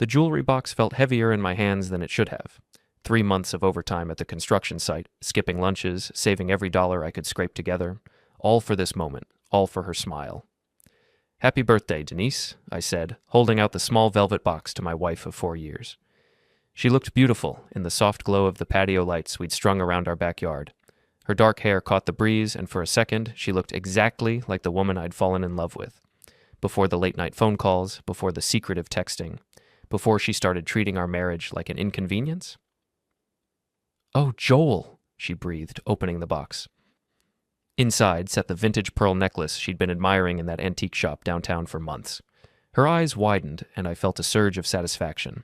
The jewelry box felt heavier in my hands than it should have. 3 months of overtime at the construction site, skipping lunches, saving every dollar I could scrape together, all for this moment, all for her smile. "Happy birthday, Denise," I said, holding out the small velvet box to my wife of 4 years. She looked beautiful in the soft glow of the patio lights we'd strung around our backyard. Her dark hair caught the breeze, and for a second she looked exactly like the woman I'd fallen in love with. Before the late-night phone calls, before the secretive texting, before she started treating our marriage like an inconvenience. "Oh, Joel," she breathed, opening the box. Inside sat the vintage pearl necklace she'd been admiring in that antique shop downtown for months. Her eyes widened, and I felt a surge of satisfaction.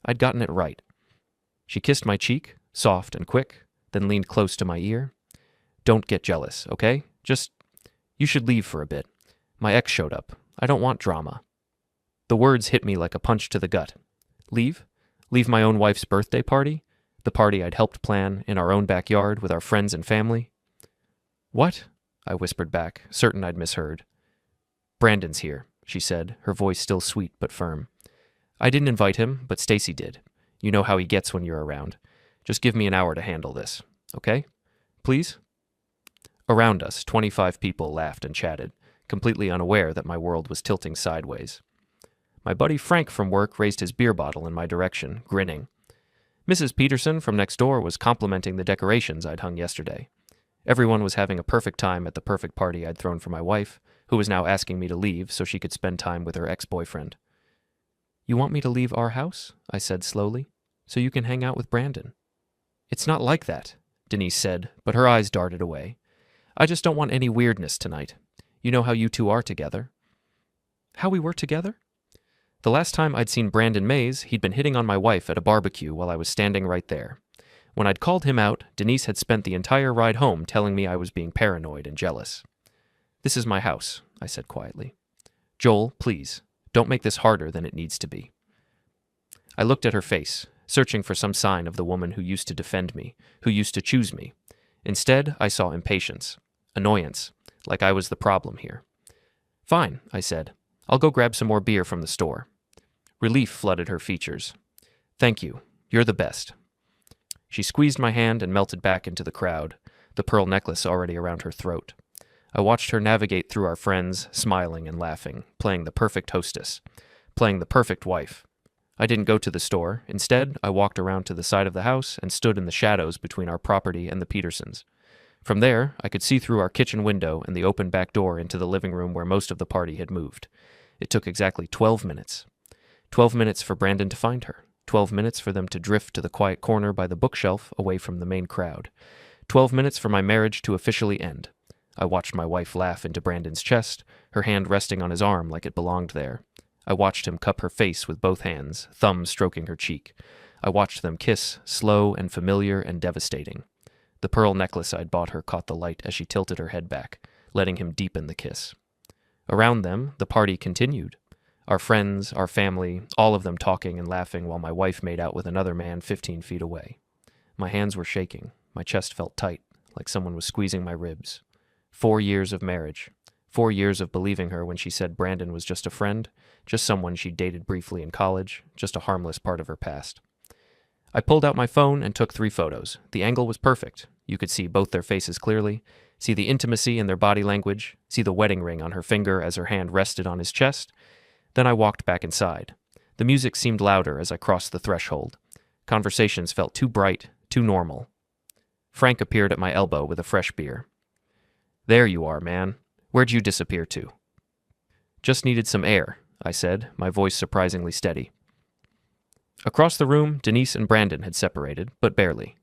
I'd gotten it right. She kissed my cheek, soft and quick, then leaned close to my ear. "Don't get jealous, okay? You should leave for a bit. My ex showed up. I don't want drama." The words hit me like a punch to the gut. Leave? Leave my own wife's birthday party? The party I'd helped plan in our own backyard with our friends and family? "What?" I whispered back, certain I'd misheard. "Brandon's here," she said, her voice still sweet but firm. "I didn't invite him, but Stacy did. You know how he gets when you're around. Just give me an hour to handle this, okay? Please?" Around us, 25 people laughed and chatted, completely unaware that my world was tilting sideways. My buddy Frank from work raised his beer bottle in my direction, grinning. Mrs. Peterson from next door was complimenting the decorations I'd hung yesterday. Everyone was having a perfect time at the perfect party I'd thrown for my wife, who was now asking me to leave so she could spend time with her ex-boyfriend. "You want me to leave our house?" I said slowly, "so you can hang out with Brandon?" "It's not like that," Denise said, but her eyes darted away. "I just don't want any weirdness tonight. You know how you two are together." "How we were together?" The last time I'd seen Brandon Mays, he'd been hitting on my wife at a barbecue while I was standing right there. When I'd called him out, Denise had spent the entire ride home telling me I was being paranoid and jealous. "This is my house," I said quietly. "Joel, please, don't make this harder than it needs to be." I looked at her face, searching for some sign of the woman who used to defend me, who used to choose me. Instead, I saw impatience, annoyance, like I was the problem here. "Fine," I said. "I'll go grab some more beer from the store." Relief flooded her features. "Thank you. You're the best." She squeezed my hand and melted back into the crowd, the pearl necklace already around her throat. I watched her navigate through our friends, smiling and laughing, playing the perfect hostess, playing the perfect wife. I didn't go to the store. Instead, I walked around to the side of the house and stood in the shadows between our property and the Petersons. From there, I could see through our kitchen window and the open back door into the living room where most of the party had moved. It took exactly 12 minutes. 12 minutes for Brandon to find her. 12 minutes for them to drift to the quiet corner by the bookshelf away from the main crowd. 12 minutes for my marriage to officially end. I watched my wife laugh into Brandon's chest, her hand resting on his arm like it belonged there. I watched him cup her face with both hands, thumb stroking her cheek. I watched them kiss, slow and familiar and devastating. The pearl necklace I'd bought her caught the light as she tilted her head back, letting him deepen the kiss. Around them, the party continued. Our friends, our family, all of them talking and laughing while my wife made out with another man 15 feet away. My hands were shaking. My chest felt tight, like someone was squeezing my ribs. 4 years of marriage. 4 years of believing her when she said Brandon was just a friend, just someone she'd dated briefly in college, just a harmless part of her past. I pulled out my phone and took 3 photos. The angle was perfect. You could see both their faces clearly, see the intimacy in their body language, see the wedding ring on her finger as her hand rested on his chest. Then I walked back inside. The music seemed louder as I crossed the threshold. Conversations felt too bright, too normal. Frank appeared at my elbow with a fresh beer. "There you are, man. Where'd you disappear to?" "Just needed some air," I said, my voice surprisingly steady. Across the room, Denise and Brandon had separated, but barely.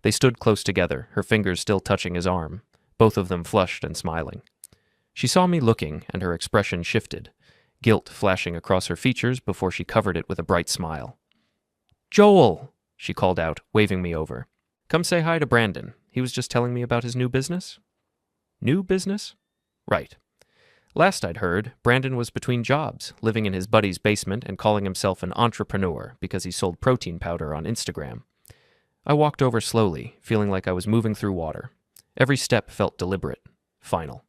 They stood close together, her fingers still touching his arm, both of them flushed and smiling. She saw me looking, and her expression shifted, guilt flashing across her features before she covered it with a bright smile. "Joel!" she called out, waving me over. "Come say hi to Brandon. He was just telling me about his new business." "New business?" "Right. Last I'd heard, Brandon was between jobs, living in his buddy's basement and calling himself an entrepreneur because he sold protein powder on Instagram. I walked over slowly, feeling like I was moving through water. Every step felt deliberate, final.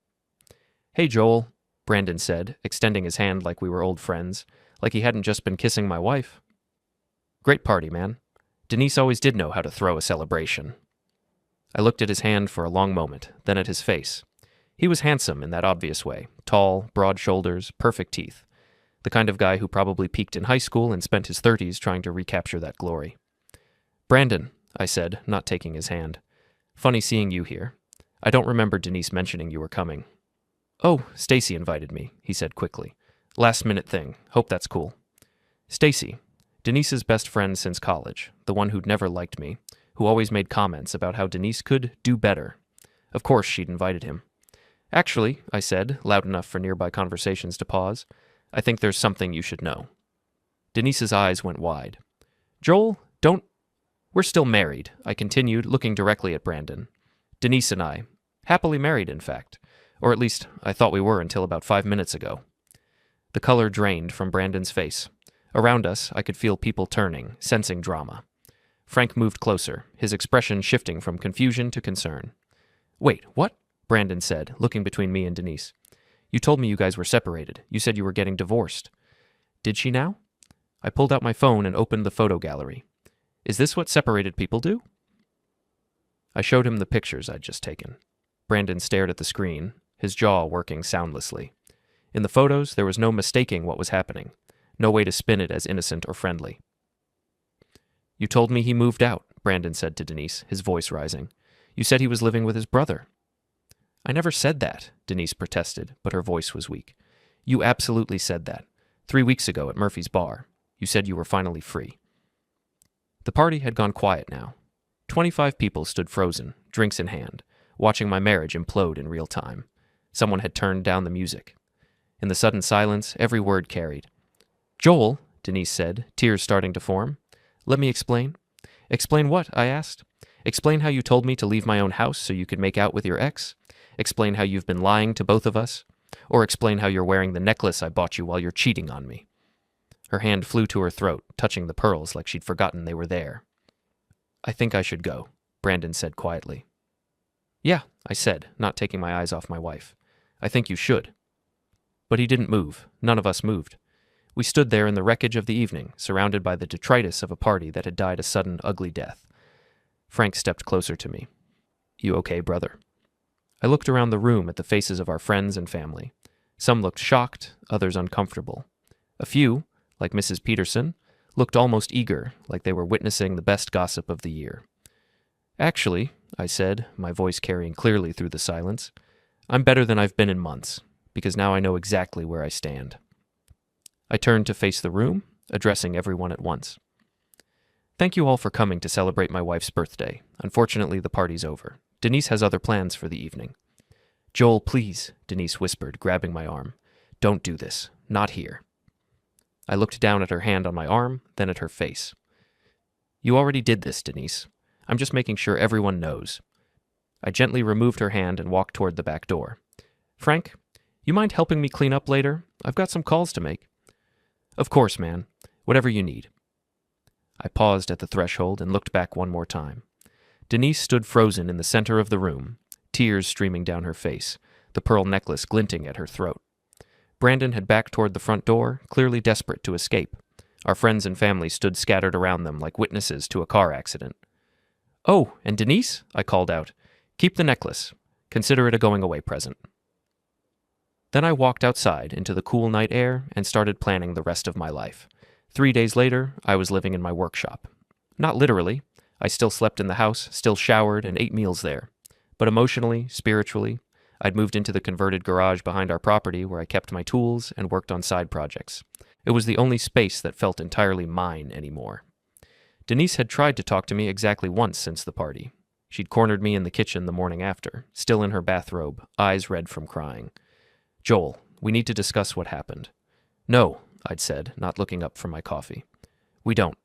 "Hey, Joel," Brandon said, extending his hand like we were old friends, like he hadn't just been kissing my wife. Great party, man. Denise always did know how to throw a celebration. I looked at his hand for a long moment, then at his face. He was handsome in that obvious way, tall, broad shoulders, perfect teeth. The kind of guy who probably peaked in high school and spent his 30s trying to recapture that glory. "Brandon," I said, not taking his hand. "Funny seeing you here. I don't remember Denise mentioning you were coming." "Oh, Stacy invited me," he said quickly. "Last-minute thing. Hope that's cool." Stacy, Denise's best friend since college, the one who'd never liked me, who always made comments about how Denise could do better. Of course she'd invited him. "Actually," I said, loud enough for nearby conversations to pause, "I think there's something you should know." Denise's eyes went wide. "Joel, don't—" "We're still married," I continued, looking directly at Brandon. "Denise and I. Happily married, in fact. Or at least, I thought we were until about 5 minutes ago." The color drained from Brandon's face. Around us, I could feel people turning, sensing drama. Frank moved closer, his expression shifting from confusion to concern. "Wait, what?" Brandon said, looking between me and Denise. "You told me you guys were separated. You said you were getting divorced." "Did she now?" I pulled out my phone and opened the photo gallery. "Is this what separated people do?" I showed him the pictures I'd just taken. Brandon stared at the screen, his jaw working soundlessly. In the photos, there was no mistaking what was happening. No way to spin it as innocent or friendly. "You told me he moved out," Brandon said to Denise, his voice rising. "You said he was living with his brother." "I never said that," Denise protested, but her voice was weak. "You absolutely said that. 3 weeks ago at Murphy's bar. You said you were finally free." The party had gone quiet now. 25 people stood frozen, drinks in hand, watching my marriage implode in real time. Someone had turned down the music. In the sudden silence, every word carried. "Joel," Denise said, tears starting to form. "Let me explain." "Explain what?" I asked. "Explain how you told me to leave my own house so you could make out with your ex? Explain how you've been lying to both of us? Or explain how you're wearing the necklace I bought you while you're cheating on me?" Her hand flew to her throat, touching the pearls like she'd forgotten they were there. "I think I should go," Brandon said quietly. "Yeah," I said, not taking my eyes off my wife. "I think you should." But he didn't move. None of us moved. We stood there in the wreckage of the evening, surrounded by the detritus of a party that had died a sudden, ugly death. Frank stepped closer to me. "You okay, brother?" I looked around the room at the faces of our friends and family. Some looked shocked, others uncomfortable. A few, like Mrs. Peterson, looked almost eager, like they were witnessing the best gossip of the year. "Actually," I said, my voice carrying clearly through the silence, "I'm better than I've been in months, because now I know exactly where I stand." I turned to face the room, addressing everyone at once. "Thank you all for coming to celebrate my wife's birthday. Unfortunately, the party's over. Denise has other plans for the evening." "Joel, please," Denise whispered, grabbing my arm. "Don't do this. Not here." I looked down at her hand on my arm, then at her face. "You already did this, Denise. I'm just making sure everyone knows." I gently removed her hand and walked toward the back door. "Frank, you mind helping me clean up later? I've got some calls to make." "Of course, man. Whatever you need." I paused at the threshold and looked back one more time. Denise stood frozen in the center of the room, tears streaming down her face, the pearl necklace glinting at her throat. Brandon had backed toward the front door, clearly desperate to escape. Our friends and family stood scattered around them like witnesses to a car accident. "Oh, and Denise?" I called out. "Keep the necklace. Consider it a going-away present." Then I walked outside into the cool night air and started planning the rest of my life. 3 days later, I was living in my workshop. Not literally. I still slept in the house, still showered, and ate meals there. But emotionally, spiritually, I'd moved into the converted garage behind our property where I kept my tools and worked on side projects. It was the only space that felt entirely mine anymore. Denise had tried to talk to me exactly once since the party. She'd cornered me in the kitchen the morning after, still in her bathrobe, eyes red from crying. "Joel, we need to discuss what happened." "No," I'd said, not looking up from my coffee. "We don't."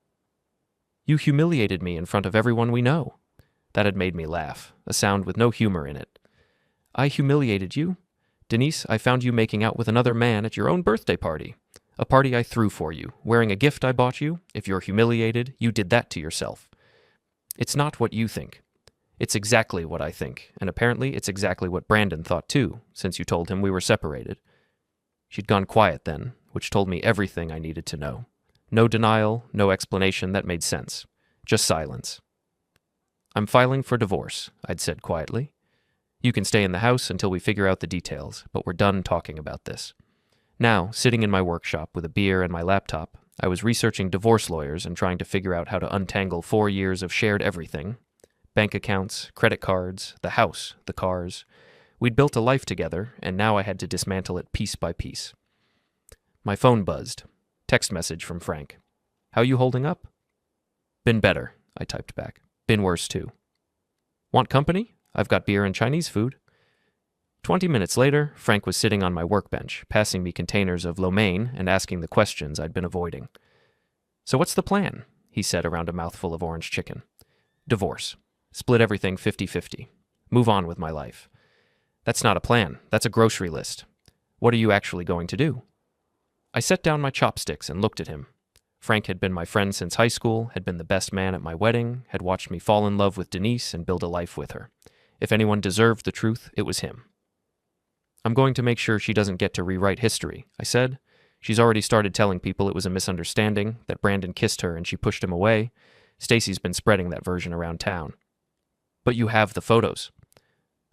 "You humiliated me in front of everyone we know." That had made me laugh, a sound with no humor in it. "I humiliated you? Denise, I found you making out with another man at your own birthday party. A party I threw for you, wearing a gift I bought you. If you're humiliated, you did that to yourself." "It's not what you think. It's exactly what I think, and apparently it's exactly what Brandon thought too, since you told him we were separated." She'd gone quiet then, which told me everything I needed to know. No denial, no explanation that made sense. Just silence. "I'm filing for divorce," I'd said quietly. "You can stay in the house until we figure out the details, but we're done talking about this." Now, sitting in my workshop with a beer and my laptop, I was researching divorce lawyers and trying to figure out how to untangle 4 years of shared everything. Bank accounts, credit cards, the house, the cars. We'd built a life together, and now I had to dismantle it piece by piece. My phone buzzed. Text message from Frank. "How you holding up?" "Been better," I typed back. "Been worse too." "Want company? I've got beer and Chinese food." 20 minutes later, Frank was sitting on my workbench, passing me containers of lo mein and asking the questions I'd been avoiding. "So what's the plan?" he said around a mouthful of orange chicken. "Divorce. Split everything 50-50. Move on with my life." "That's not a plan. That's a grocery list. What are you actually going to do?" I set down my chopsticks and looked at him. Frank had been my friend since high school, had been the best man at my wedding, had watched me fall in love with Denise and build a life with her. If anyone deserved the truth, it was him. "I'm going to make sure she doesn't get to rewrite history," I said. "She's already started telling people it was a misunderstanding, that Brandon kissed her and she pushed him away. Stacy's been spreading that version around town." "But you have the photos."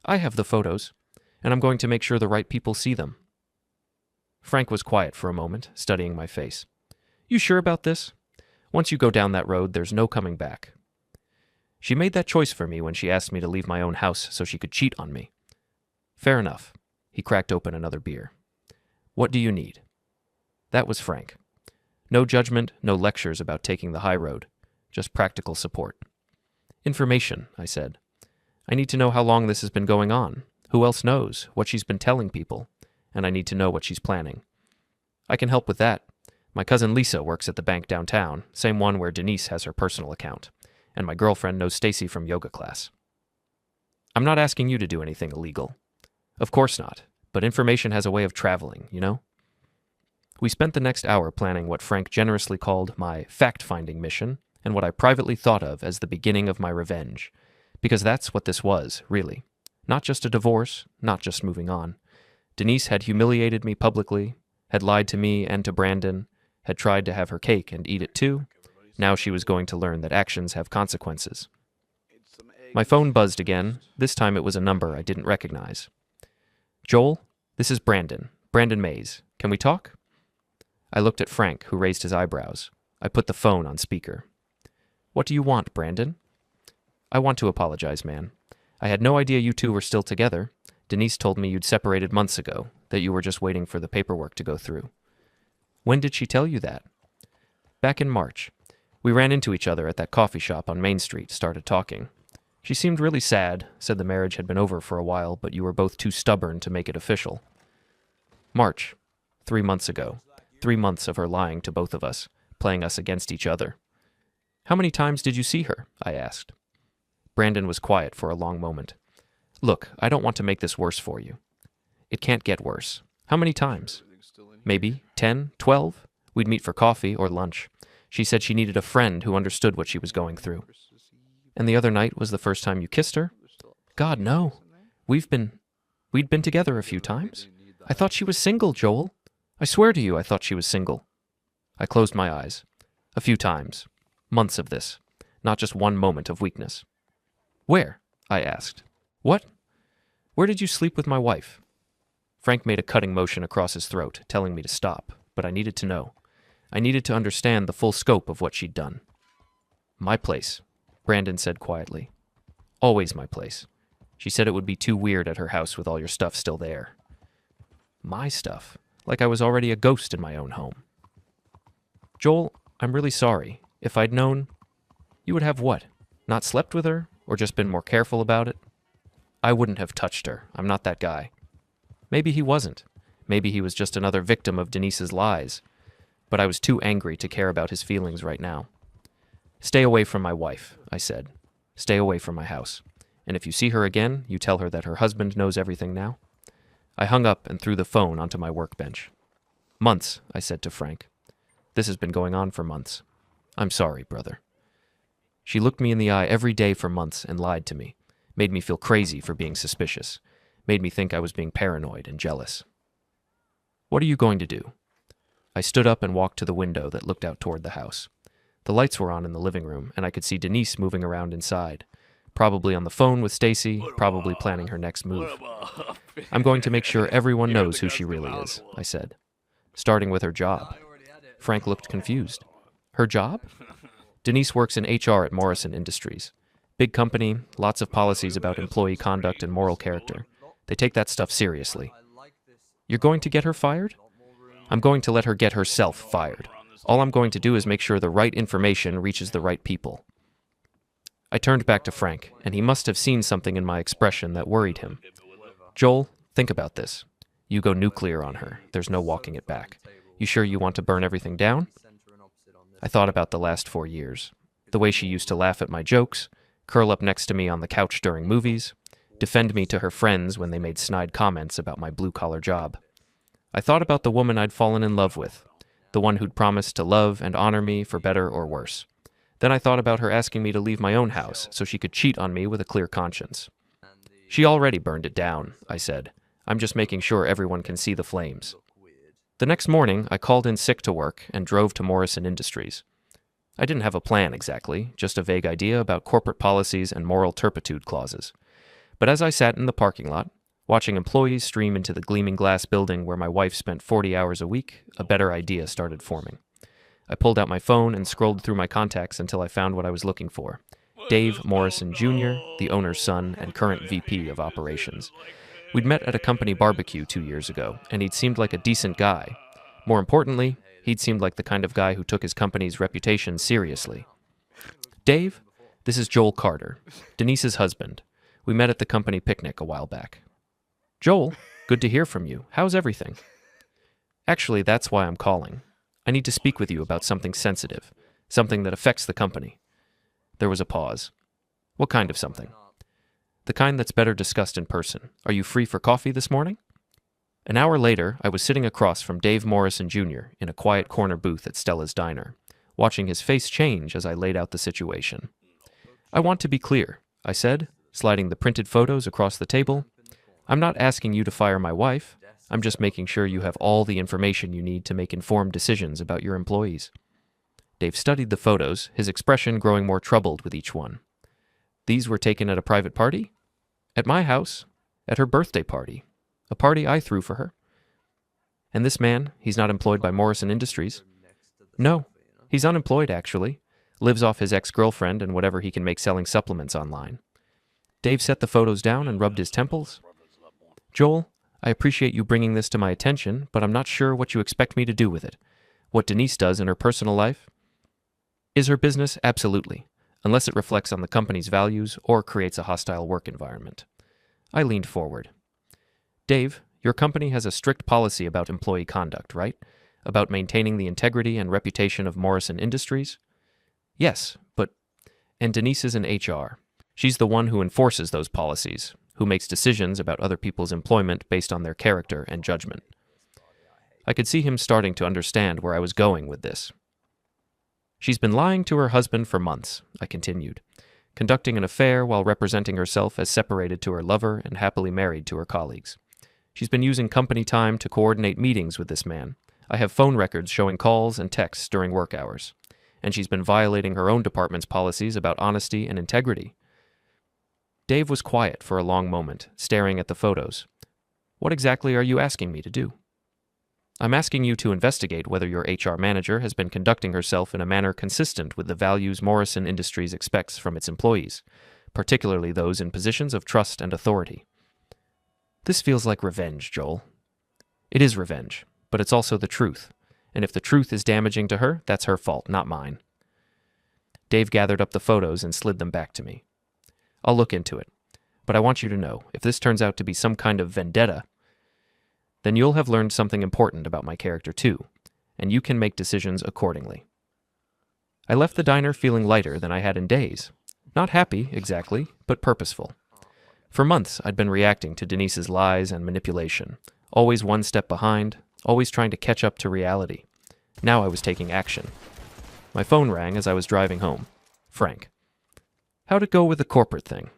"I have the photos, and I'm going to make sure the right people see them." Frank was quiet for a moment, studying my face. "You sure about this? Once you go down that road, there's no coming back." "She made that choice for me when she asked me to leave my own house so she could cheat on me." "Fair enough." He cracked open another beer. "What do you need?" That was Frank. No judgment, no lectures about taking the high road, just practical support. "Information," I said. "I need to know how long this has been going on, who else knows, what she's been telling people, and I need to know what she's planning." "I can help with that. My cousin Lisa works at the bank downtown, same one where Denise has her personal account, and my girlfriend knows Stacy from yoga class." "I'm not asking you to do anything illegal." "Of course not, but information has a way of traveling, you know?" We spent the next hour planning what Frank generously called my fact-finding mission, and what I privately thought of as the beginning of my revenge. Because that's what this was, really. Not just a divorce, not just moving on. Denise had humiliated me publicly, had lied to me and to Brandon, had tried to have her cake and eat it too. Now she was going to learn that actions have consequences. My phone buzzed again. This time it was a number I didn't recognize. "Joel, this is Brandon. Brandon Mays. Can we talk?" I looked at Frank, who raised his eyebrows. I put the phone on speaker. "What do you want, Brandon?" "I want to apologize, man. I had no idea you two were still together. Denise told me you'd separated months ago, that you were just waiting for the paperwork to go through." "When did she tell you that?" "Back in March. We ran into each other at that coffee shop on Main Street, started talking. She seemed really sad, said the marriage had been over for a while, but you were both too stubborn to make it official." "March. 3 months ago. 3 months of her lying to both of us, playing us against each other." "How many times did you see her?" I asked. Brandon was quiet for a long moment. "Look, I don't want to make this worse for you." "It can't get worse. How many times?" "Maybe 10, 12. We'd meet for coffee or lunch. She said she needed a friend who understood what she was going through." "And the other night was the first time you kissed her?" "God, no. We'd been together a few times. I thought she was single, Joel. I swear to you I thought she was single." I closed my eyes. "A few times. Months of this. Not just one moment of weakness." "Where?" I asked. "What? Where did you sleep with my wife?" Frank made a cutting motion across his throat, telling me to stop, but I needed to know. I needed to understand the full scope of what she'd done. "My place," Brandon said quietly. "Always my place. She said it would be too weird at her house with all your stuff still there." My stuff? Like I was already a ghost in my own home. "Joel, I'm really sorry. If I'd known..." "You would have what? Not slept with her? Or just been more careful about it?" "I wouldn't have touched her. I'm not that guy." Maybe he wasn't. Maybe he was just another victim of Denise's lies. But I was too angry to care about his feelings right now. "Stay away from my wife," I said. "Stay away from my house. And if you see her again, you tell her that her husband knows everything now." I hung up and threw the phone onto my workbench. "Months," I said to Frank. "This has been going on for months. I'm sorry, brother." She looked me in the eye every day for months and lied to me, made me feel crazy for being suspicious, made me think I was being paranoid and jealous. "What are you going to do?" I stood up and walked to the window that looked out toward the house. The lights were on in the living room, and I could see Denise moving around inside. Probably on the phone with Stacy, probably planning her next move. I'm going to make sure everyone knows who she really is, I said. Starting with her job. Frank looked confused. Her job? Denise works in HR at Morrison Industries. Big company, lots of policies about employee conduct and moral character. They take that stuff seriously. You're going to get her fired? I'm going to let her get herself fired. All I'm going to do is make sure the right information reaches the right people. I turned back to Frank, and he must have seen something in my expression that worried him. Joel, think about this. You go nuclear on her. There's no walking it back. You sure you want to burn everything down? I thought about the last 4 years. The way she used to laugh at my jokes, curl up next to me on the couch during movies, defend me to her friends when they made snide comments about my blue-collar job. I thought about the woman I'd fallen in love with, the one who'd promised to love and honor me for better or worse. Then I thought about her asking me to leave my own house so she could cheat on me with a clear conscience. She already burned it down, I said. I'm just making sure everyone can see the flames. The next morning, I called in sick to work and drove to Morrison Industries. I didn't have a plan exactly, just a vague idea about corporate policies and moral turpitude clauses. But as I sat in the parking lot, watching employees stream into the gleaming glass building where my wife spent 40 hours a week, a better idea started forming. I pulled out my phone and scrolled through my contacts until I found what I was looking for. Dave Morrison Jr., the owner's son and current VP of operations. We'd met at a company barbecue 2 years ago, and he'd seemed like a decent guy. More importantly, he'd seemed like the kind of guy who took his company's reputation seriously. Dave, this is Joel Carter, Denise's husband. We met at the company picnic a while back. Joel, good to hear from you. How's everything? Actually, that's why I'm calling. I need to speak with you about something sensitive, something that affects the company. There was a pause. What kind of something? The kind that's better discussed in person. Are you free for coffee this morning? An hour later, I was sitting across from Dave Morrison Jr. in a quiet corner booth at Stella's Diner, watching his face change as I laid out the situation. I want to be clear, I said, sliding the printed photos across the table. I'm not asking you to fire my wife. I'm just making sure you have all the information you need to make informed decisions about your employees. Dave studied the photos, his expression growing more troubled with each one. These were taken at a private party? At my house? At her birthday party? A party I threw for her? And this man, he's not employed by Morrison Industries? No, he's unemployed, actually. Lives off his ex-girlfriend and whatever he can make selling supplements online. Dave set the photos down and rubbed his temples. Joel, I appreciate you bringing this to my attention, but I'm not sure what you expect me to do with it. What Denise does in her personal life? Is her business? Absolutely, unless it reflects on the company's values or creates a hostile work environment. I leaned forward. Dave, your company has a strict policy about employee conduct, right? About maintaining the integrity and reputation of Morrison Industries? Yes, but... And Denise is in HR. She's the one who enforces those policies, who makes decisions about other people's employment based on their character and judgment. I could see him starting to understand where I was going with this. She's been lying to her husband for months, I continued, conducting an affair while representing herself as separated to her lover and happily married to her colleagues. She's been using company time to coordinate meetings with this man. I have phone records showing calls and texts during work hours. And she's been violating her own department's policies about honesty and integrity. Dave was quiet for a long moment, staring at the photos. What exactly are you asking me to do? I'm asking you to investigate whether your HR manager has been conducting herself in a manner consistent with the values Morrison Industries expects from its employees, particularly those in positions of trust and authority. This feels like revenge, Joel. It is revenge, but it's also the truth. And if the truth is damaging to her, that's her fault, not mine. Dave gathered up the photos and slid them back to me. I'll look into it, but I want you to know, if this turns out to be some kind of vendetta, then you'll have learned something important about my character too, and you can make decisions accordingly. I left the diner feeling lighter than I had in days. Not happy, exactly, but purposeful. For months, I'd been reacting to Denise's lies and manipulation, always one step behind, always trying to catch up to reality. Now I was taking action. My phone rang as I was driving home. Frank. How'd it go with the corporate thing?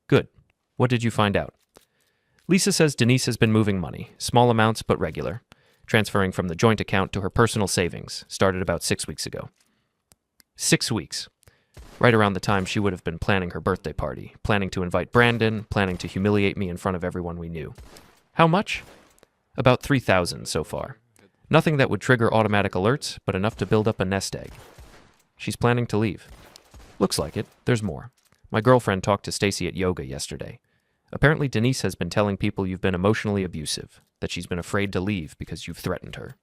Good. What did you find out? Lisa says Denise has been moving money, small amounts but regular. transferring from the joint account to her personal savings, started about 6 weeks ago. 6 weeks. Right around the time she would have been planning her birthday party, planning to invite Brandon, planning to humiliate me in front of everyone we knew. How much? About 3,000 so far. Nothing that would trigger automatic alerts, but enough to build up a nest egg. She's planning to leave. Looks like it. There's more. My girlfriend talked to Stacy at yoga yesterday. Apparently Denise has been telling people you've been emotionally abusive, that she's been afraid to leave because you've threatened her.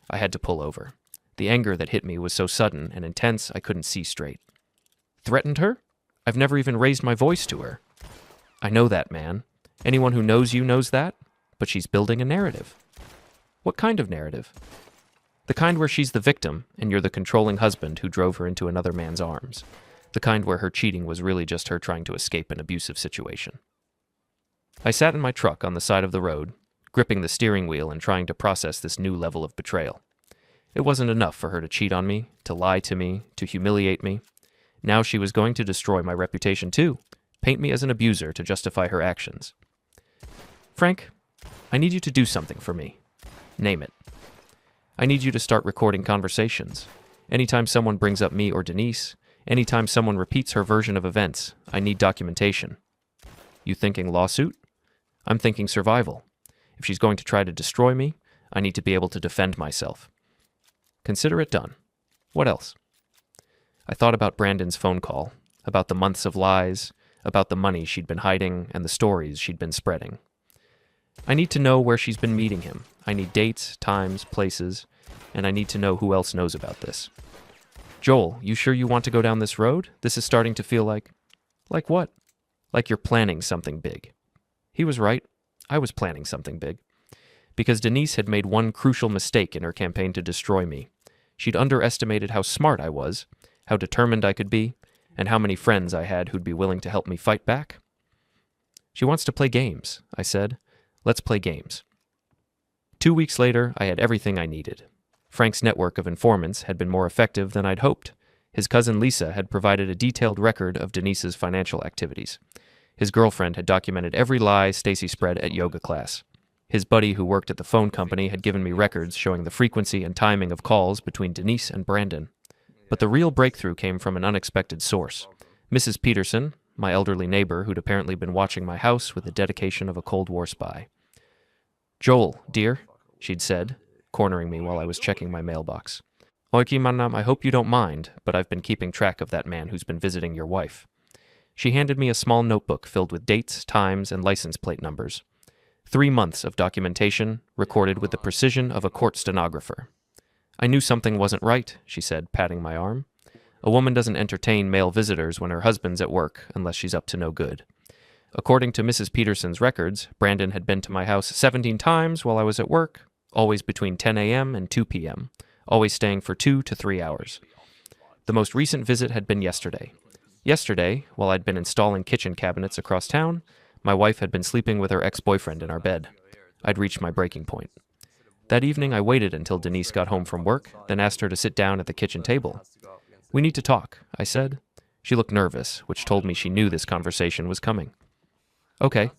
I had to pull over. The anger that hit me was so sudden and intense I couldn't see straight. Threatened her? I've never even raised my voice to her. I know that, man. Anyone who knows you knows that, but she's building a narrative. What kind of narrative? The kind where she's the victim and you're the controlling husband who drove her into another man's arms. The kind where her cheating was really just her trying to escape an abusive situation. I sat in my truck on the side of the road, gripping the steering wheel and trying to process this new level of betrayal. It wasn't enough for her to cheat on me, to lie to me, to humiliate me. Now she was going to destroy my reputation too, paint me as an abuser to justify her actions. Frank, I need you to do something for me. Name it. I need you to start recording conversations. Anytime someone brings up me or Denise, anytime someone repeats her version of events, I need documentation. You thinking lawsuit? I'm thinking survival. If she's going to try to destroy me, I need to be able to defend myself. Consider it done. What else? I thought about Brandon's phone call, about the months of lies, about the money she'd been hiding and the stories she'd been spreading. I need to know where she's been meeting him. I need dates, times, places, and I need to know who else knows about this. Joel, you sure you want to go down this road? This is starting to feel like... Like what? Like you're planning something big. He was right. I was planning something big. Because Denise had made one crucial mistake in her campaign to destroy me. She'd underestimated how smart I was, how determined I could be, and how many friends I had who'd be willing to help me fight back. She wants to play games, I said. Let's play games. 2 weeks later, I had everything I needed. Frank's network of informants had been more effective than I'd hoped. His cousin Lisa had provided a detailed record of Denise's financial activities. His girlfriend had documented every lie Stacy spread at yoga class. His buddy who worked at the phone company had given me records showing the frequency and timing of calls between Denise and Brandon. But the real breakthrough came from an unexpected source. Mrs. Peterson, my elderly neighbor who'd apparently been watching my house with the dedication of a Cold War spy. Joel, dear, she'd said, cornering me while I was checking my mailbox. Oiki Manam, I hope you don't mind, but I've been keeping track of that man who's been visiting your wife. She handed me a small notebook filled with dates, times, and license plate numbers. 3 months of documentation, recorded with the precision of a court stenographer. I knew something wasn't right, she said, patting my arm. A woman doesn't entertain male visitors when her husband's at work unless she's up to no good. According to Mrs. Peterson's records, Brandon had been to my house 17 times while I was at work, always between 10 a.m. and 2 p.m., always staying for 2 to 3 hours. The most recent visit had been yesterday. Yesterday, while I'd been installing kitchen cabinets across town, my wife had been sleeping with her ex-boyfriend in our bed. I'd reached my breaking point. That evening, I waited until Denise got home from work, then asked her to sit down at the kitchen table. We need to talk, I said. She looked nervous, which told me she knew this conversation was coming. Okay.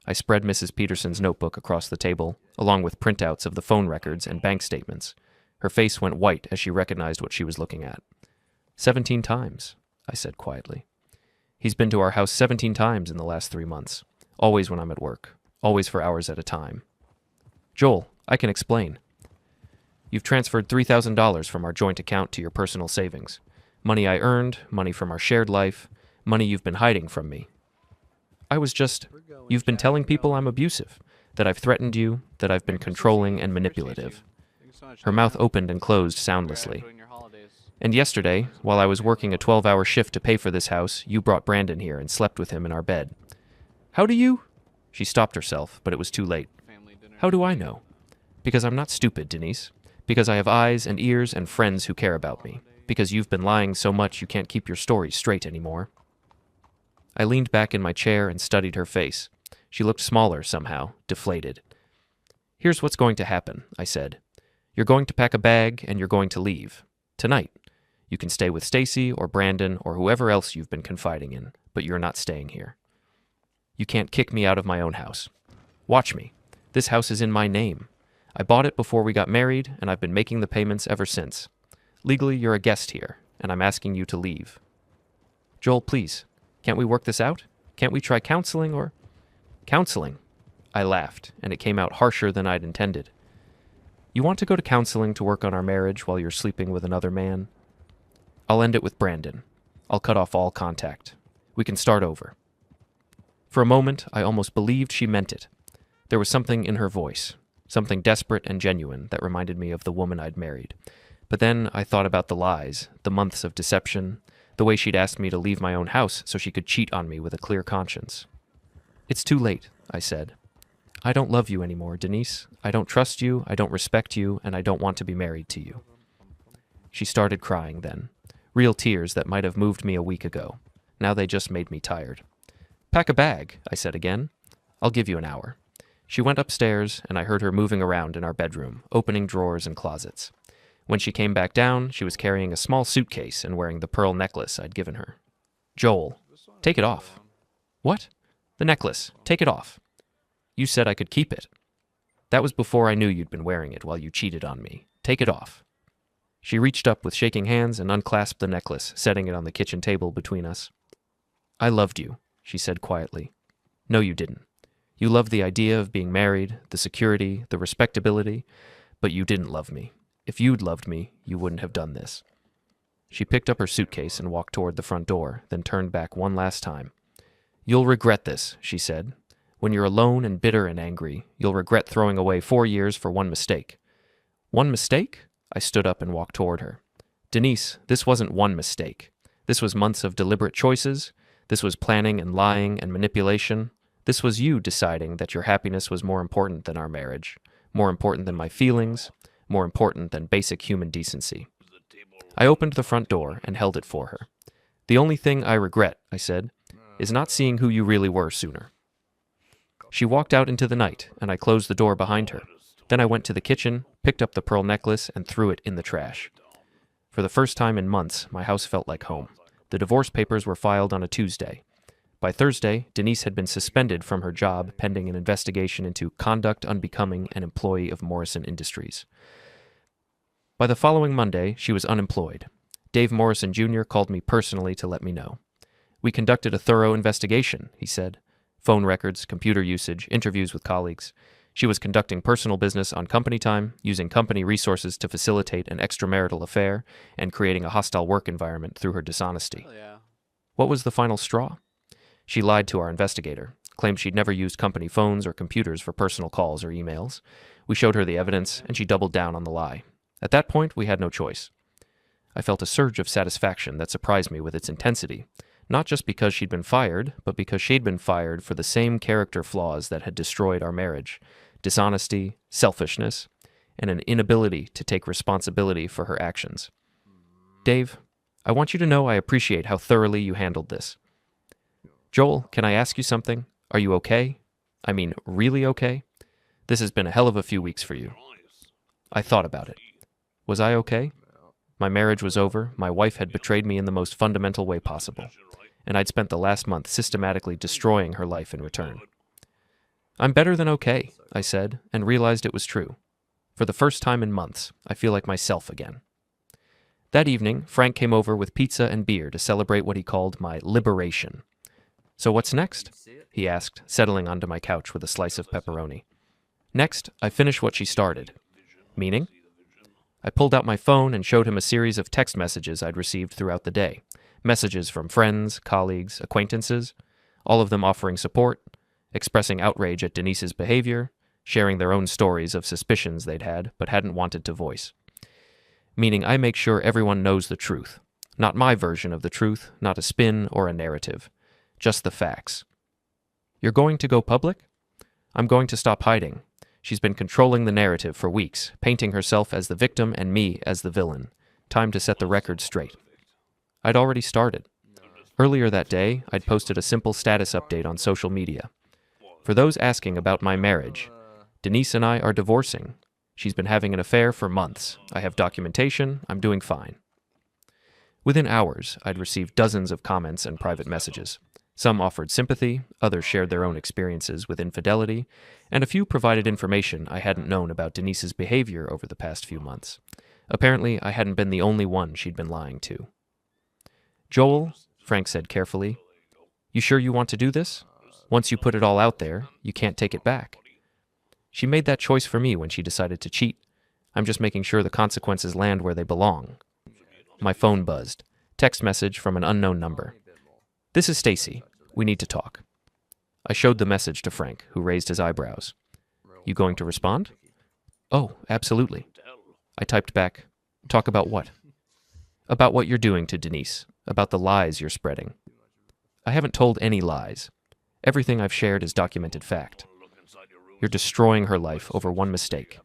I spread Mrs. Peterson's notebook across the table, along with printouts of the phone records and bank statements. Her face went white as she recognized what she was looking at. 17 times, I said quietly. He's been to our house 17 times in the last 3 months, always when I'm at work, always for hours at a time. Joel, I can explain. You've transferred $3,000 from our joint account to your personal savings. Money I earned, money from our shared life, money you've been hiding from me. You've been telling people I'm abusive, that I've threatened you, that I've been controlling and manipulative. Her mouth opened and closed soundlessly. And yesterday, while I was working a 12-hour shift to pay for this house, you brought Brandon here and slept with him in our bed. How do you? She stopped herself, but it was too late. How do I know? Because I'm not stupid, Denise. Because I have eyes and ears and friends who care about me. Because you've been lying so much you can't keep your story straight anymore. I leaned back in my chair and studied her face. She looked smaller somehow, deflated. Here's what's going to happen, I said. You're going to pack a bag and you're going to leave. Tonight. You can stay with Stacy or Brandon or whoever else you've been confiding in, but you're not staying here. You can't kick me out of my own house. Watch me. This house is in my name. I bought it before we got married, and I've been making the payments ever since. Legally, you're a guest here, and I'm asking you to leave. Joel, please, can't we work this out? Can't we try counseling or... Counseling? I laughed, and it came out harsher than I'd intended. You want to go to counseling to work on our marriage while you're sleeping with another man? I'll end it with Brandon. I'll cut off all contact. We can start over. For a moment, I almost believed she meant it. There was something in her voice, something desperate and genuine that reminded me of the woman I'd married. But then I thought about the lies, the months of deception, the way she'd asked me to leave my own house so she could cheat on me with a clear conscience. It's too late, I said. I don't love you anymore, Denise. I don't trust you, I don't respect you, and I don't want to be married to you. She started crying then. Real tears that might have moved me a week ago. Now they just made me tired. Pack a bag, I said again. I'll give you an hour. She went upstairs, and I heard her moving around in our bedroom, opening drawers and closets. When she came back down, she was carrying a small suitcase and wearing the pearl necklace I'd given her. Joel, take it off. What? The necklace. Take it off. You said I could keep it. That was before I knew you'd been wearing it while you cheated on me. Take it off. She reached up with shaking hands and unclasped the necklace, setting it on the kitchen table between us. I loved you, she said quietly. No, you didn't. You loved the idea of being married, the security, the respectability, but you didn't love me. If you'd loved me, you wouldn't have done this. She picked up her suitcase and walked toward the front door, then turned back one last time. You'll regret this, she said. When you're alone and bitter and angry, you'll regret throwing away 4 years for one mistake. One mistake? I stood up and walked toward her. Denise, this wasn't one mistake. This was months of deliberate choices. This was planning and lying and manipulation. This was you deciding that your happiness was more important than our marriage, more important than my feelings, more important than basic human decency. I opened the front door and held it for her. The only thing I regret, I said, is not seeing who you really were sooner. She walked out into the night, and I closed the door behind her. Then I went to the kitchen, picked up the pearl necklace, and threw it in the trash. For the first time in months, my house felt like home. The divorce papers were filed on a Tuesday. By Thursday, Denise had been suspended from her job pending an investigation into conduct unbecoming an employee of Morrison Industries. By the following Monday, she was unemployed. Dave Morrison Jr. called me personally to let me know. We conducted a thorough investigation, he said. Phone records, computer usage, interviews with colleagues. She was conducting personal business on company time, using company resources to facilitate an extramarital affair, and creating a hostile work environment through her dishonesty. What was the final straw? She lied to our investigator, claimed she'd never used company phones or computers for personal calls or emails. We showed her the evidence, and she doubled down on the lie. At that point, we had no choice. I felt a surge of satisfaction that surprised me with its intensity, not just because she'd been fired, but because she'd been fired for the same character flaws that had destroyed our marriage: dishonesty, selfishness, and an inability to take responsibility for her actions. Dave, I want you to know I appreciate how thoroughly you handled this. Joel, can I ask you something? Are you okay? I mean, really okay? This has been a hell of a few weeks for you. I thought about it. Was I okay? My marriage was over, my wife had betrayed me in the most fundamental way possible, and I'd spent the last month systematically destroying her life in return. I'm better than okay, I said, and realized it was true. For the first time in months, I feel like myself again. That evening, Frank came over with pizza and beer to celebrate what he called my liberation. So what's next? He asked, settling onto my couch with a slice of pepperoni. Next, I finish what she started. Meaning? I pulled out my phone and showed him a series of text messages I'd received throughout the day. Messages from friends, colleagues, acquaintances, all of them offering support, expressing outrage at Denise's behavior, sharing their own stories of suspicions they'd had but hadn't wanted to voice. Meaning I make sure everyone knows the truth. Not my version of the truth, not a spin or a narrative. Just the facts. You're going to go public? I'm going to stop hiding. She's been controlling the narrative for weeks, painting herself as the victim and me as the villain. Time to set the record straight. I'd already started. Earlier that day, I'd posted a simple status update on social media. For those asking about my marriage, Denise and I are divorcing. She's been having an affair for months. I have documentation. I'm doing fine. Within hours, I'd received dozens of comments and private messages. Some offered sympathy, others shared their own experiences with infidelity, and a few provided information I hadn't known about Denise's behavior over the past few months. Apparently, I hadn't been the only one she'd been lying to. "Joel," Frank said carefully, "you sure you want to do this? Once you put it all out there, you can't take it back. She made that choice for me when she decided to cheat. I'm just making sure the consequences land where they belong." My phone buzzed. Text message from an unknown number. "This is Stacy. We need to talk." I showed the message to Frank, who raised his eyebrows. "You going to respond?" "Oh, absolutely." I typed back, "Talk about what?" "About what you're doing to Denise, about the lies you're spreading." "I haven't told any lies. Everything I've shared is documented fact. You're destroying her life over one mistake.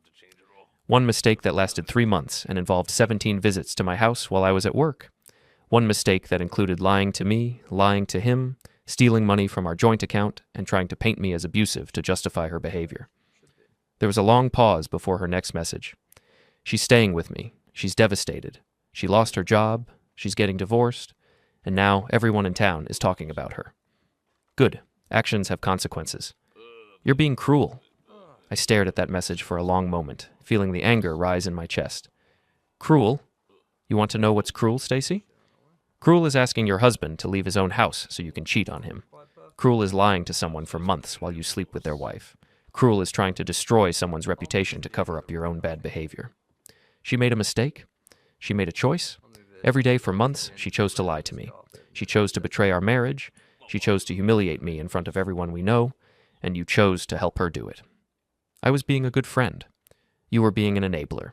One mistake that lasted 3 months and involved 17 visits to my house while I was at work. One mistake that included lying to me, lying to him, stealing money from our joint account, and trying to paint me as abusive to justify her behavior." There was a long pause before her next message. "She's staying with me. She's devastated. She lost her job. She's getting divorced. And now everyone in town is talking about her. Good. Actions have consequences. You're being cruel." I stared at that message for a long moment, feeling the anger rise in my chest. "Cruel? You want to know what's cruel, Stacy? Cruel is asking your husband to leave his own house so you can cheat on him. Cruel is lying to someone for months while you sleep with their wife. Cruel is trying to destroy someone's reputation to cover up your own bad behavior. She made a mistake. She made a choice. Every day for months, she chose to lie to me. She chose to betray our marriage. She chose to humiliate me in front of everyone we know, and you chose to help her do it. I was being a good friend. You were being an enabler.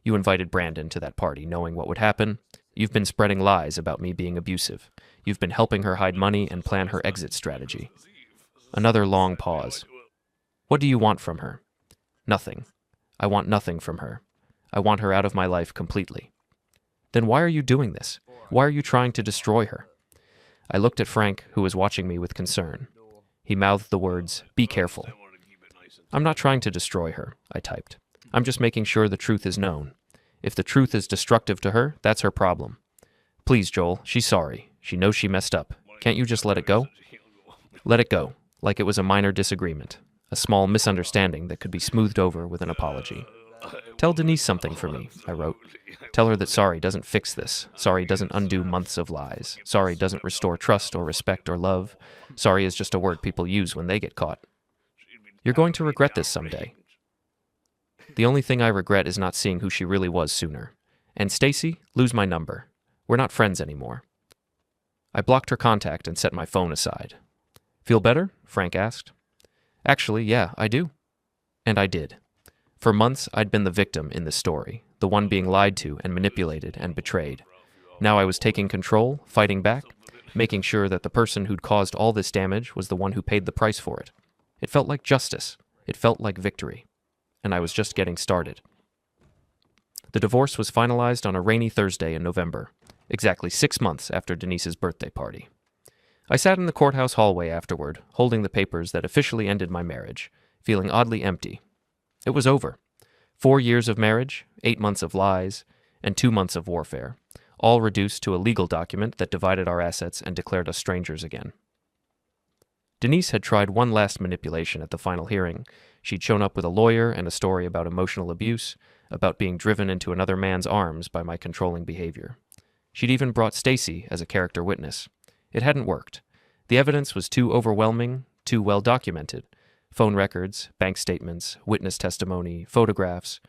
You invited Brandon to that party knowing what would happen. You've been spreading lies about me being abusive. You've been helping her hide money and plan her exit strategy." Another long pause. "What do you want from her?" "Nothing. I want nothing from her. I want her out of my life completely." "Then why are you doing this? Why are you trying to destroy her?" I looked at Frank, who was watching me with concern. He mouthed the words, "Be careful." "I'm not trying to destroy her," I typed. "I'm just making sure the truth is known. If the truth is destructive to her, that's her problem. Please, Joel, she's sorry. She knows she messed up. Can't you just let it go?" "Let it go, like it was a minor disagreement, a small misunderstanding that could be smoothed over with an apology. Tell Denise something for me," I wrote. "Tell her that sorry doesn't fix this. Sorry doesn't undo months of lies. Sorry doesn't restore trust or respect or love. Sorry is just a word people use when they get caught. You're going to regret this someday. The only thing I regret is not seeing who she really was sooner. And Stacy, lose my number. We're not friends anymore." I blocked her contact and set my phone aside. "Feel better?" Frank asked. "Actually, yeah, I do." And I did. For months, I'd been the victim in this story, the one being lied to and manipulated and betrayed. Now I was taking control, fighting back, making sure that the person who'd caused all this damage was the one who paid the price for it. It felt like justice. It felt like victory. And I was just getting started. The divorce was finalized on a rainy Thursday in November, exactly 6 months after Denise's birthday party. I sat in the courthouse hallway afterward, holding the papers that officially ended my marriage, feeling oddly empty. It was over. 4 years of marriage, 8 months of lies, and 2 months of warfare, all reduced to a legal document that divided our assets and declared us strangers again. Denise had tried one last manipulation at the final hearing. She'd shown up with a lawyer and a story about emotional abuse, about being driven into another man's arms by my controlling behavior. She'd even brought Stacy as a character witness. It hadn't worked. The evidence was too overwhelming, too well documented. Phone records, bank statements, witness testimony, photographs.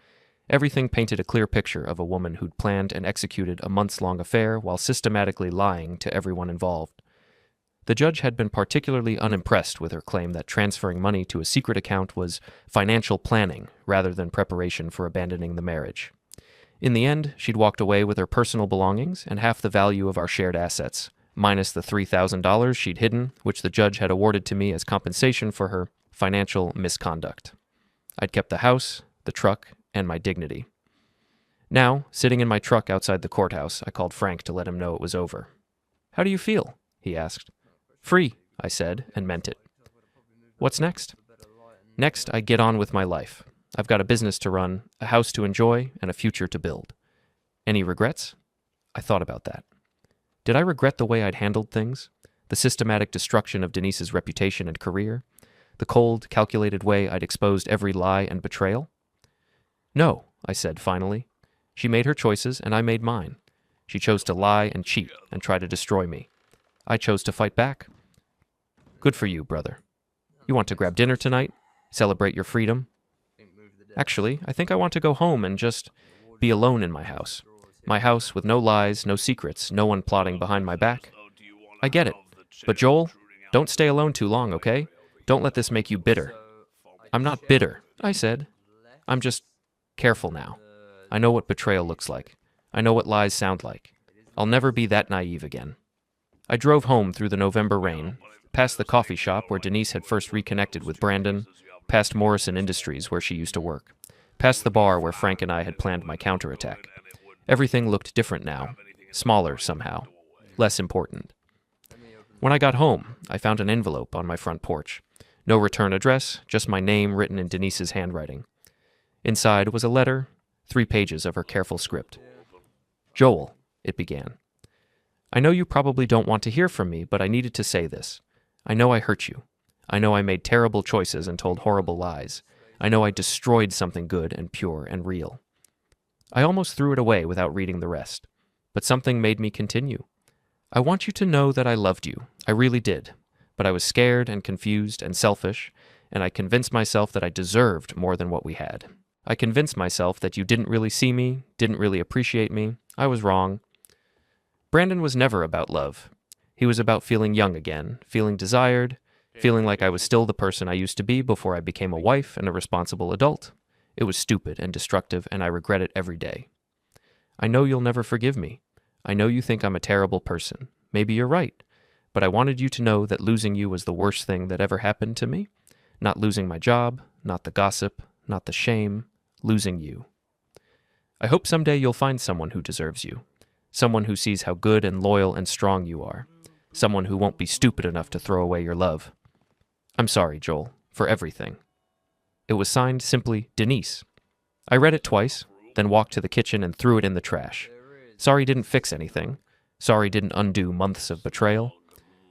Everything painted a clear picture of a woman who'd planned and executed a months-long affair while systematically lying to everyone involved. The judge had been particularly unimpressed with her claim that transferring money to a secret account was financial planning rather than preparation for abandoning the marriage. In the end, she'd walked away with her personal belongings and half the value of our shared assets, minus the $3,000 she'd hidden, which the judge had awarded to me as compensation for her financial misconduct. I'd kept the house, the truck, and my dignity. Now, sitting in my truck outside the courthouse, I called Frank to let him know it was over. "How do you feel?" he asked. "Free," I said, and meant it. "What's next?" "Next, I get on with my life. I've got a business to run, a house to enjoy, and a future to build." "Any regrets?" I thought about that. Did I regret the way I'd handled things? the systematic destruction of Denise's reputation and career, the cold, calculated way I'd exposed every lie and betrayal? No, I said finally. She made her choices and I made mine. She chose to lie and cheat and try to destroy me. I chose to fight back. Good for you, brother. You want to grab dinner tonight? Celebrate your freedom? Actually, I think I want to go home and just be alone in my house. My house with no lies, no secrets, no one plotting behind my back. I get it. But Joel, don't stay alone too long, okay? Don't let this make you bitter. I'm not bitter, I said. I'm just careful now. I know what betrayal looks like. I know what lies sound like. I'll never be that naive again. I drove home through the November rain, past the coffee shop where Denise had first reconnected with Brandon, past Morrison Industries where she used to work, past the bar where Frank and I had planned my counterattack. Everything looked different now, smaller somehow, less important. When I got home, I found an envelope on my front porch. No return address, just my name written in Denise's handwriting. Inside was a letter, 3 pages of her careful script. Joel, it began. I know you probably don't want to hear from me, but I needed to say this. I know I hurt you. I know I made terrible choices and told horrible lies. I know I destroyed something good and pure and real. I almost threw it away without reading the rest, but something made me continue. I want you to know that I loved you. I really did. But I was scared and confused and selfish, and I convinced myself that I deserved more than what we had. I convinced myself that you didn't really see me, didn't really appreciate me. I was wrong. Brandon was never about love. He was about feeling young again, feeling desired, feeling like I was still the person I used to be before I became a wife and a responsible adult. It was stupid and destructive, and I regret it every day. I know you'll never forgive me. I know you think I'm a terrible person. Maybe you're right. But I wanted you to know that losing you was the worst thing that ever happened to me. Not losing my job, not the gossip, not the shame, losing you. I hope someday you'll find someone who deserves you. Someone who sees how good and loyal and strong you are. Someone who won't be stupid enough to throw away your love. I'm sorry, Joel, for everything. It was signed simply Denise. I read it twice, then walked to the kitchen and threw it in the trash. Sorry didn't fix anything. Sorry didn't undo months of betrayal.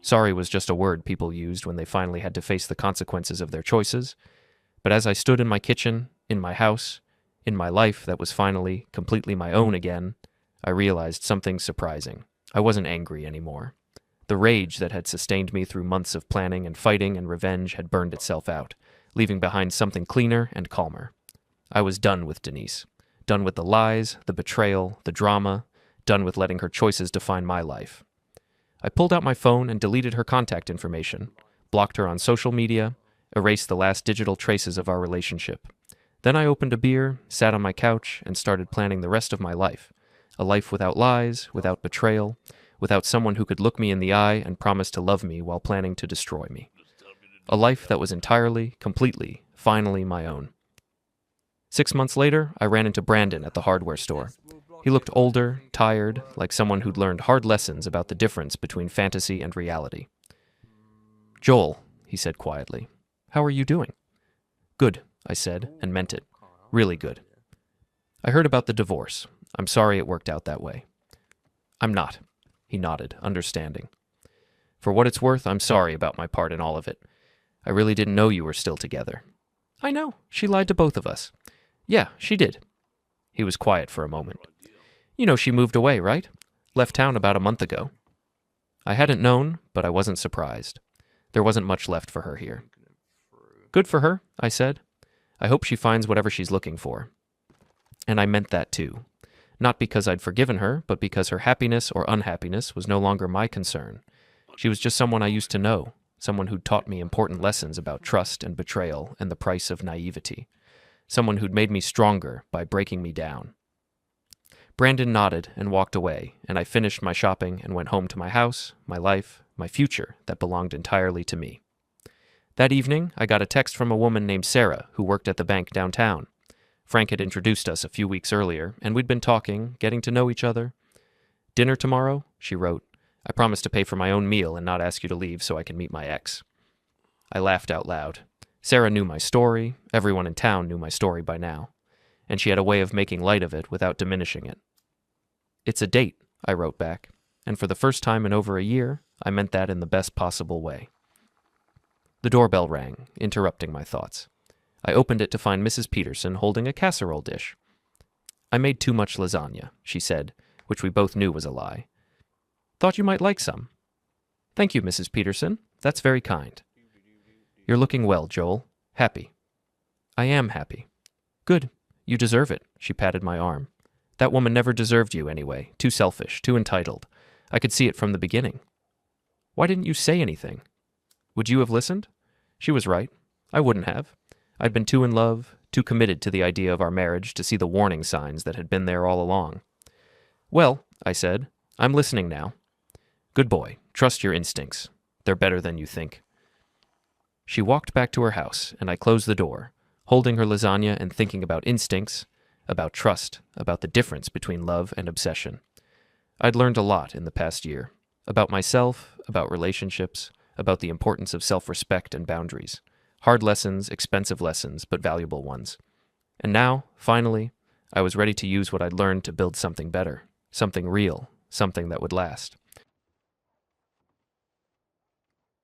Sorry was just a word people used when they finally had to face the consequences of their choices. But as I stood in my kitchen, in my house, in my life that was finally completely my own again, I realized something surprising. I wasn't angry anymore. The rage that had sustained me through months of planning and fighting and revenge had burned itself out, leaving behind something cleaner and calmer. I was done with Denise. Done with the lies, the betrayal, the drama, done with letting her choices define my life. I pulled out my phone and deleted her contact information, blocked her on social media, erased the last digital traces of our relationship. Then I opened a beer, sat on my couch, and started planning the rest of my life. A life without lies, without betrayal, without someone who could look me in the eye and promise to love me while planning to destroy me. A life that was entirely, completely, finally my own. 6 months later, I ran into Brandon at the hardware store. He looked older, tired, like someone who'd learned hard lessons about the difference between fantasy and reality. Joel, he said quietly, how are you doing? Good, I said, and meant it. Really good. I heard about the divorce. I'm sorry it worked out that way. I'm not. He nodded, understanding. For what it's worth, I'm sorry about my part in all of it. I really didn't know you were still together. I know. She lied to both of us. Yeah, she did. He was quiet for a moment. You know she moved away, right? Left town about a month ago. I hadn't known, but I wasn't surprised. There wasn't much left for her here. Good for her, I said. I hope she finds whatever she's looking for. And I meant that too. Not because I'd forgiven her, but because her happiness or unhappiness was no longer my concern. She was just someone I used to know, someone who'd taught me important lessons about trust and betrayal and the price of naivety. Someone who'd made me stronger by breaking me down. Brandon nodded and walked away, and I finished my shopping and went home to my house, my life, my future that belonged entirely to me. That evening, I got a text from a woman named Sarah who worked at the bank downtown. Frank had introduced us a few weeks earlier, and we'd been talking, getting to know each other. Dinner tomorrow, she wrote. I promise to pay for my own meal and not ask you to leave so I can meet my ex. I laughed out loud. Sarah knew my story. Everyone in town knew my story by now. And she had a way of making light of it without diminishing it. It's a date, I wrote back, and for the first time in over a year, I meant that in the best possible way. The doorbell rang, interrupting my thoughts. I opened it to find Mrs. Peterson holding a casserole dish. I made too much lasagna, she said, which we both knew was a lie. Thought you might like some. Thank you, Mrs. Peterson. That's very kind. You're looking well, Joel. Happy. I am happy. Good. You deserve it, she patted my arm. That woman never deserved you anyway. Too selfish, too entitled. I could see it from the beginning. Why didn't you say anything? Would you have listened? She was right. I wouldn't have. I'd been too in love, too committed to the idea of our marriage to see the warning signs that had been there all along. Well, I said, I'm listening now. Good boy. Trust your instincts. They're better than you think. She walked back to her house, and I closed the door, holding her lasagna and thinking about instincts, about trust, about the difference between love and obsession. I'd learned a lot in the past year, about myself, about relationships, about the importance of self-respect and boundaries. Hard lessons, expensive lessons, but valuable ones. And now, finally, I was ready to use what I'd learned to build something better, something real, something that would last.